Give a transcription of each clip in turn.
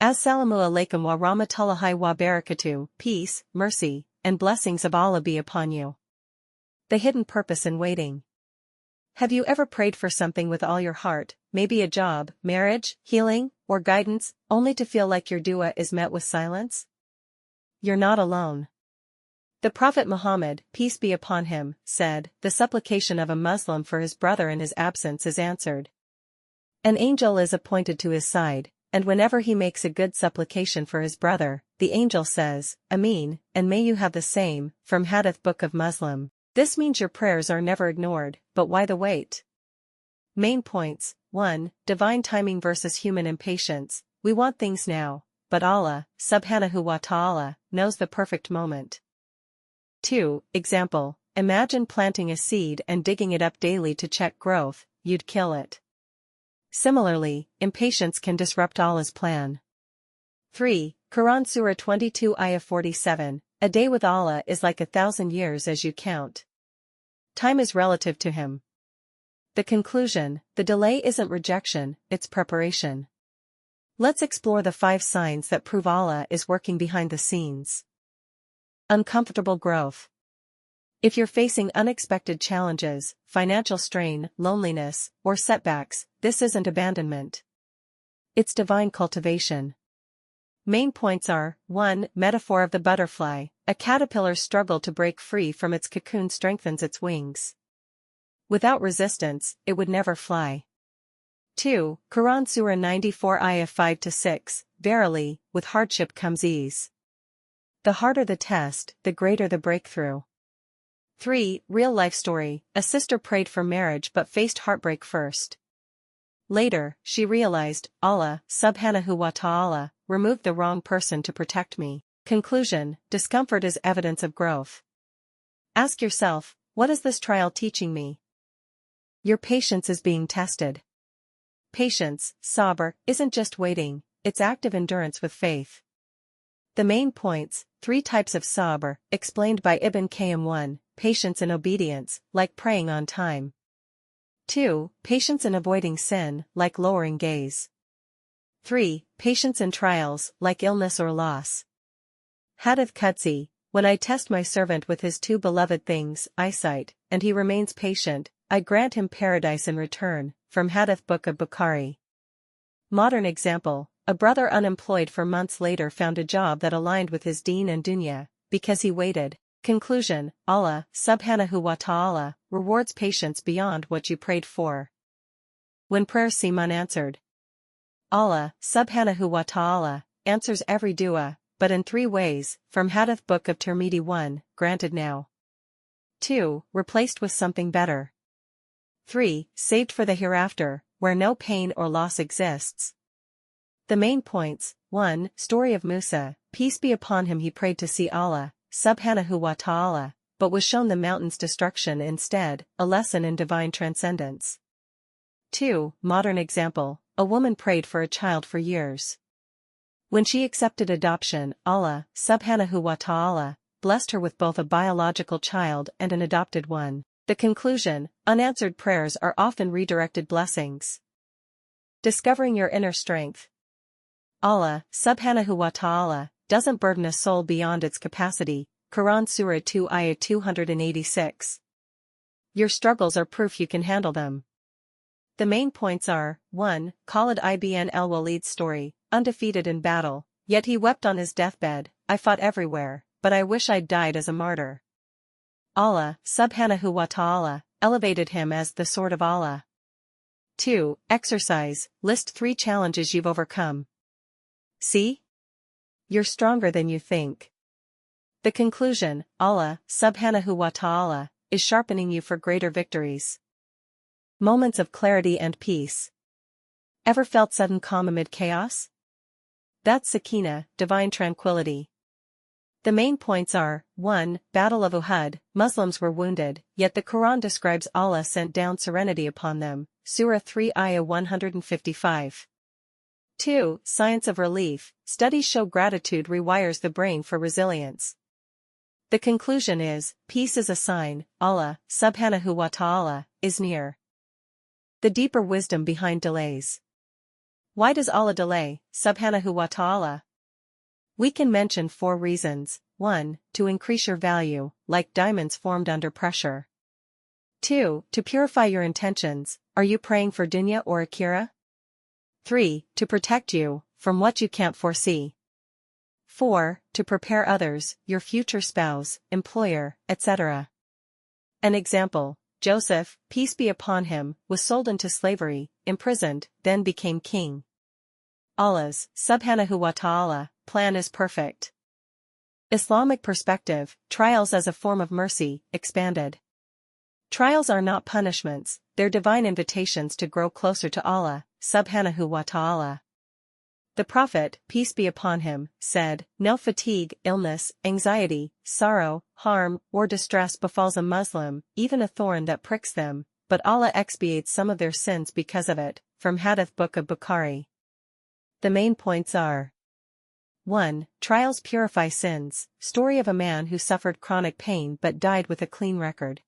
Assalamu alaikum wa rahmatullahi wa barakatuh, peace, mercy, and blessings of Allah be upon you. The hidden purpose in waiting. Have you ever prayed for something with all your heart, maybe a job, marriage, healing, or guidance, only to feel like your dua is met with silence? You're not alone. The Prophet Muhammad, peace be upon him, said, "The supplication of a Muslim for his brother in his absence is answered. An angel is appointed to his side, and whenever he makes a good supplication for his brother, the angel says, Ameen, and may you have the same," from Hadith Book of Muslim. This means your prayers are never ignored, but why the wait? Main points. 1. Divine timing versus human impatience. We want things now, but Allah, subhanahu wa ta'ala, knows the perfect moment. 2. Example. Imagine planting a seed and digging it up daily to check growth, you'd kill it. Similarly, impatience can disrupt Allah's plan. 3. Quran Surah 22 Ayah 47, a day with Allah is like 1,000 years as you count. Time is relative to Him. The conclusion, the delay isn't rejection, it's preparation. Let's explore the 5 signs that prove Allah is working behind the scenes. Uncomfortable growth. If you're facing unexpected challenges, financial strain, loneliness, or setbacks, this isn't abandonment. It's divine cultivation. Main points are, 1. Metaphor of the butterfly. A caterpillar's struggle to break free from its cocoon strengthens its wings. Without resistance, it would never fly. 2. Quran Surah 94 Ayah 5-6, Verily, with hardship comes ease. The harder the test, the greater the breakthrough. 3. Real-life story. A sister prayed for marriage but faced heartbreak first. Later, she realized, Allah, subhanahu wa ta'ala, removed the wrong person to protect me. Conclusion, discomfort is evidence of growth. Ask yourself, what is this trial teaching me? Your patience is being tested. Patience, sabr, isn't just waiting, it's active endurance with faith. The main points, 3 types of sabr, explained by Ibn Qayyim. 1. Patience in obedience, like praying on time. 2. Patience in avoiding sin, like lowering gaze. 3. Patience in trials, like illness or loss. Hadith Qudsi, when I test my servant with his 2 beloved things, eyesight, and he remains patient, I grant him paradise in return, from Hadith Book of Bukhari. Modern example, a brother unemployed for months later found a job that aligned with his deen and dunya, because he waited. Conclusion, Allah, subhanahu wa ta'ala, rewards patience beyond what you prayed for. When prayers seem unanswered. Allah, subhanahu wa ta'ala, answers every dua, but in 3 ways, from Hadith Book of Tirmidhi. 1. Granted now. 2. Replaced with something better. 3. Saved for the hereafter, where no pain or loss exists. The main points. 1. Story of Musa, peace be upon him. He prayed to see Allah, subhanahu wa ta'ala, but was shown the mountain's destruction instead, a lesson in divine transcendence. 2. Modern example, a woman prayed for a child for years. When she accepted adoption, Allah, subhanahu wa ta'ala, blessed her with both a biological child and an adopted one. The conclusion, unanswered prayers are often redirected blessings. Discovering your inner strength. Allah, subhanahu wa ta'ala, doesn't burden a soul beyond its capacity. Quran Surah 2 Ayah 286. Your struggles are proof you can handle them. The main points are, 1. Khalid ibn al-Walid's story, undefeated in battle, yet he wept on his deathbed, I fought everywhere, but I wish I'd died as a martyr. Allah, subhanahu wa ta'ala, elevated him as the sword of Allah. 2. Exercise, list 3 challenges you've overcome. See? You're stronger than you think. The conclusion, Allah, subhanahu wa ta'ala, is sharpening you for greater victories. Moments of clarity and peace. Ever felt sudden calm amid chaos? That's sakina, divine tranquility. The main points are, 1. Battle of Uhud, Muslims were wounded, yet the Quran describes Allah sent down serenity upon them, Surah 3 Ayah 155. 2. Science of relief, studies show gratitude rewires the brain for resilience. The conclusion is, peace is a sign, Allah, subhanahu wa ta'ala, is near. The deeper wisdom behind delays. Why does Allah delay, subhanahu wa ta'ala? We can mention 4 reasons. 1. To increase your value, like diamonds formed under pressure. 2. To purify your intentions, are you praying for dunya or akhirah? 3. To protect you, from what you can't foresee. 4. To prepare others, your future spouse, employer, etc. An example, Joseph, peace be upon him, was sold into slavery, imprisoned, then became king. Allah's, subhanahu wa ta'ala, plan is perfect. Islamic perspective, trials as a form of mercy, expanded. Trials are not punishments, they're divine invitations to grow closer to Allah, subhanahu wa ta'ala. The Prophet, peace be upon him, said, no fatigue, illness, anxiety, sorrow, harm, or distress befalls a Muslim, even a thorn that pricks them, but Allah expiates some of their sins because of it, from Hadith Book of Bukhari. The main points are: 1. Trials purify sins, story of a man who suffered chronic pain but died with a clean record.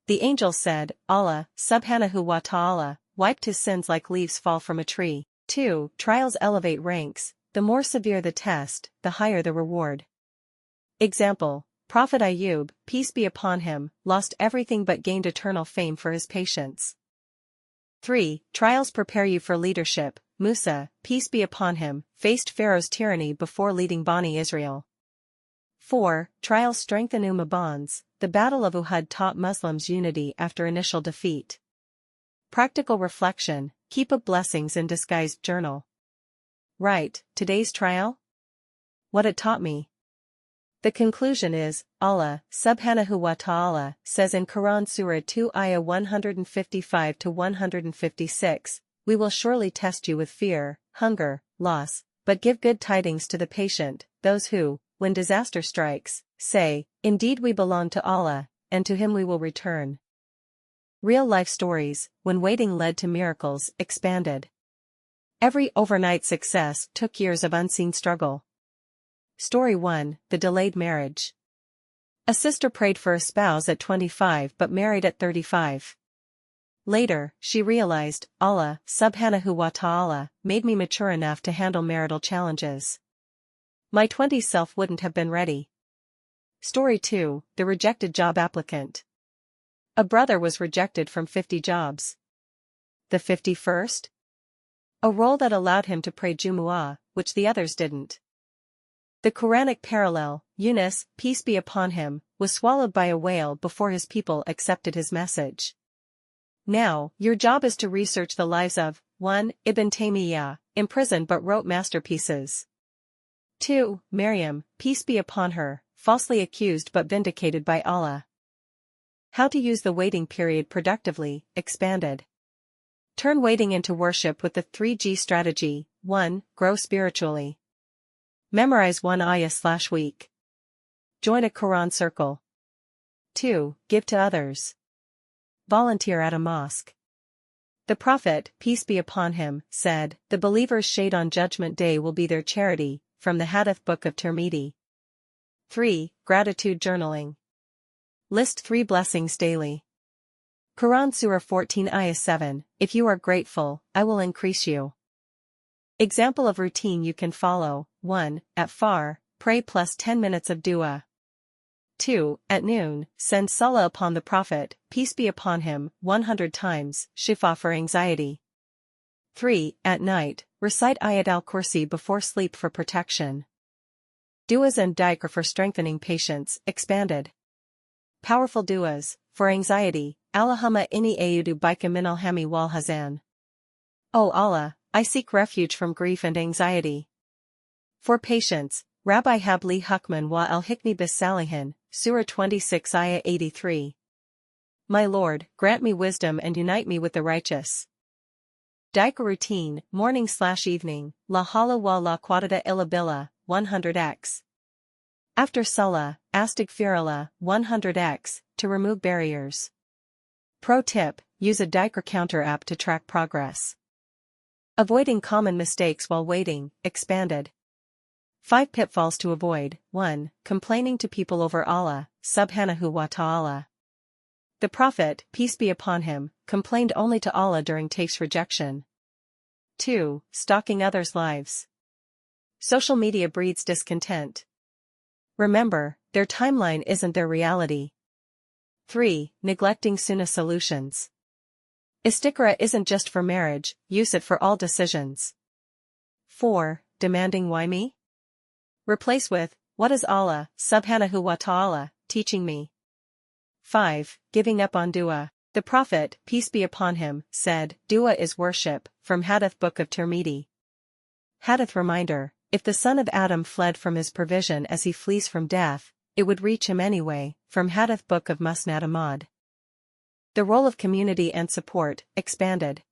The angel said, Allah, subhanahu wa ta'ala, wiped his sins like leaves fall from a tree. 2. Trials elevate ranks, the more severe the test, the higher the reward. Example, Prophet Ayub, peace be upon him, lost everything but gained eternal fame for his patience. 3. Trials prepare you for leadership, Musa, peace be upon him, faced Pharaoh's tyranny before leading Bani Israel. 4. Trials strengthen Ummah bonds, the Battle of Uhud taught Muslims unity after initial defeat. Practical reflection, keep a blessings in disguised journal. Right, today's trial? What it taught me. The conclusion is, Allah, subhanahu wa ta'ala, says in Quran Surah 2 Ayah 155 to 156, we will surely test you with fear, hunger, loss, but give good tidings to the patient, those who, when disaster strikes, say, indeed we belong to Allah, and to Him we will return. Real-life stories, when waiting led to miracles, expanded. Every overnight success took years of unseen struggle. Story 1, The Delayed Marriage. A sister prayed for a spouse at 25 but married at 35. Later, she realized, Allah, subhanahu wa ta'ala, made me mature enough to handle marital challenges. My 20s self wouldn't have been ready. Story 2, The Rejected Job Applicant. A brother was rejected from 50 jobs. The 51st? A role that allowed him to pray Jumu'ah, which the others didn't. The Quranic parallel, Yunus, peace be upon him, was swallowed by a whale before his people accepted his message. Now, your job is to research the lives of 1. Ibn Taymiyyah, imprisoned but wrote masterpieces. 2. Maryam, peace be upon her, falsely accused but vindicated by Allah. How to use the waiting period productively, expanded. Turn waiting into worship with the 3G strategy. 1. Grow spiritually. Memorize 1 ayah/week. Join a Quran circle. 2. Give to others. Volunteer at a mosque. The Prophet, peace be upon him, said, the believer's shade on Judgment Day will be their charity, from the Hadith Book of Tirmidhi. 3. Gratitude journaling. List 3 blessings daily. Quran Surah 14 Ayah 7, if you are grateful, I will increase you. Example of routine you can follow. 1. At far, pray plus 10 minutes of dua. 2. At noon, send salah upon the Prophet, peace be upon him, 100 times, shifa for anxiety. 3. At night, recite Ayat al-Kursi before sleep for protection. Duas and dhikr for strengthening patience, expanded. Powerful duas, for anxiety, Allahumma inni a'udhu bika min al-hammi wal hazan. O Allah, I seek refuge from grief and anxiety. For patience, Rabbi Habli Hukman wa al-Hikmi bis Salihin, Surah 26 Ayah 83. My Lord, grant me wisdom and unite me with the righteous. Dhikr routine, morning/evening, la hawla wa la quwwata illa billah, 100x. After salah, astaghfirullah, 100x, to remove barriers. Pro tip, use a dhikr counter app to track progress. Avoiding common mistakes while waiting, expanded. 5 pitfalls to avoid. 1. Complaining to people over Allah, subhanahu wa ta'ala. The Prophet, peace be upon him, complained only to Allah during Taif's rejection. 2. Stalking others' lives. Social media breeds discontent. Remember, their timeline isn't their reality. 3. Neglecting sunnah solutions. Istiqra isn't just for marriage, use it for all decisions. 4. Demanding why me? Replace with, what is Allah, subhanahu wa ta'ala, teaching me? 5. Giving up on dua. The Prophet, peace be upon him, said, dua is worship, from Hadith Book of Tirmidhi. Hadith reminder, if the son of Adam fled from his provision as he flees from death, it would reach him anyway, from Hadith Book of Musnad Ahmad. The role of community and support, expanded.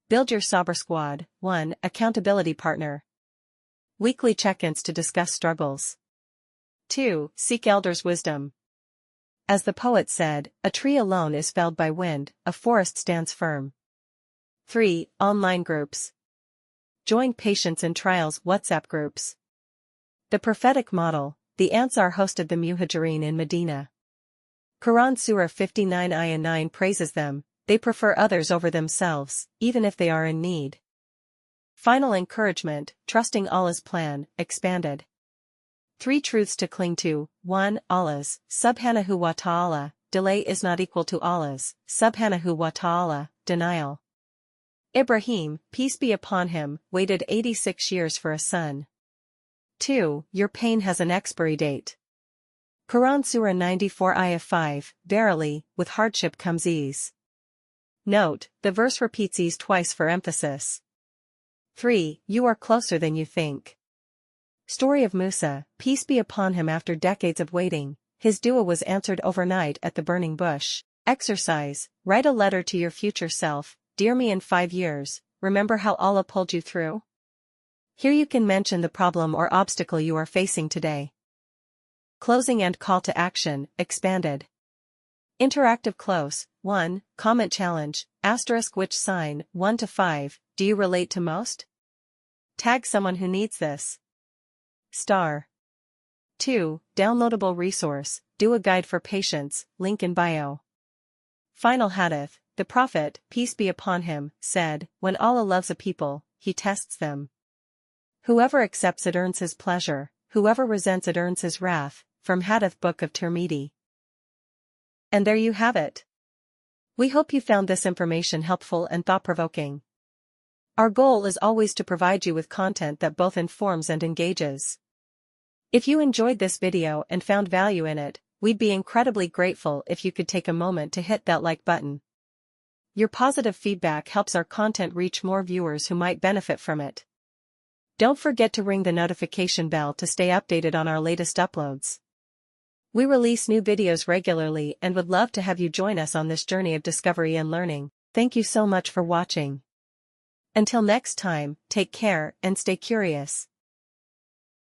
Build your Sabr Squad. 1. Accountability partner. Weekly check-ins to discuss struggles. 2. Seek elders' wisdom. As the poet said, a tree alone is felled by wind, a forest stands firm. 3. Online groups. Join Patience in Trials WhatsApp groups. The prophetic model, the Ansar hosted the Muhajirin in Medina. Quran Surah 59 Ayah 9 praises them, they prefer others over themselves, even if they are in need. Final encouragement, trusting Allah's plan, expanded. 3 truths to cling to. 1. Allah's, subhanahu wa ta'ala, delay is not equal to Allah's, subhanahu wa ta'ala, denial. Ibrahim, peace be upon him, waited 86 years for a son. 2. Your pain has an expiry date. Quran Surah 94 Ayah 5, verily, with hardship comes ease. Note, the verse repeats ease twice for emphasis. 3. You are closer than you think. Story of Musa, peace be upon him. After decades of waiting, his dua was answered overnight at the burning bush. Exercise, write a letter to your future self, dear me in 5 years, remember how Allah pulled you through? Here you can mention the problem or obstacle you are facing today. Closing and call to action, expanded. Interactive close. 1. Comment challenge, * which sign, 1 to 5, do you relate to most? Tag someone who needs this. Star. 2. Downloadable resource, do a guide for patience, link in bio. Final hadith, the Prophet, peace be upon him, said, when Allah loves a people, he tests them. Whoever accepts it earns his pleasure, whoever resents it earns his wrath, from Hadith Book of Tirmidhi. And there you have it. We hope you found this information helpful and thought-provoking. Our goal is always to provide you with content that both informs and engages. If you enjoyed this video and found value in it, we'd be incredibly grateful if you could take a moment to hit that like button. Your positive feedback helps our content reach more viewers who might benefit from it. Don't forget to ring the notification bell to stay updated on our latest uploads. We release new videos regularly and would love to have you join us on this journey of discovery and learning. Thank you so much for watching. Until next time, take care and stay curious.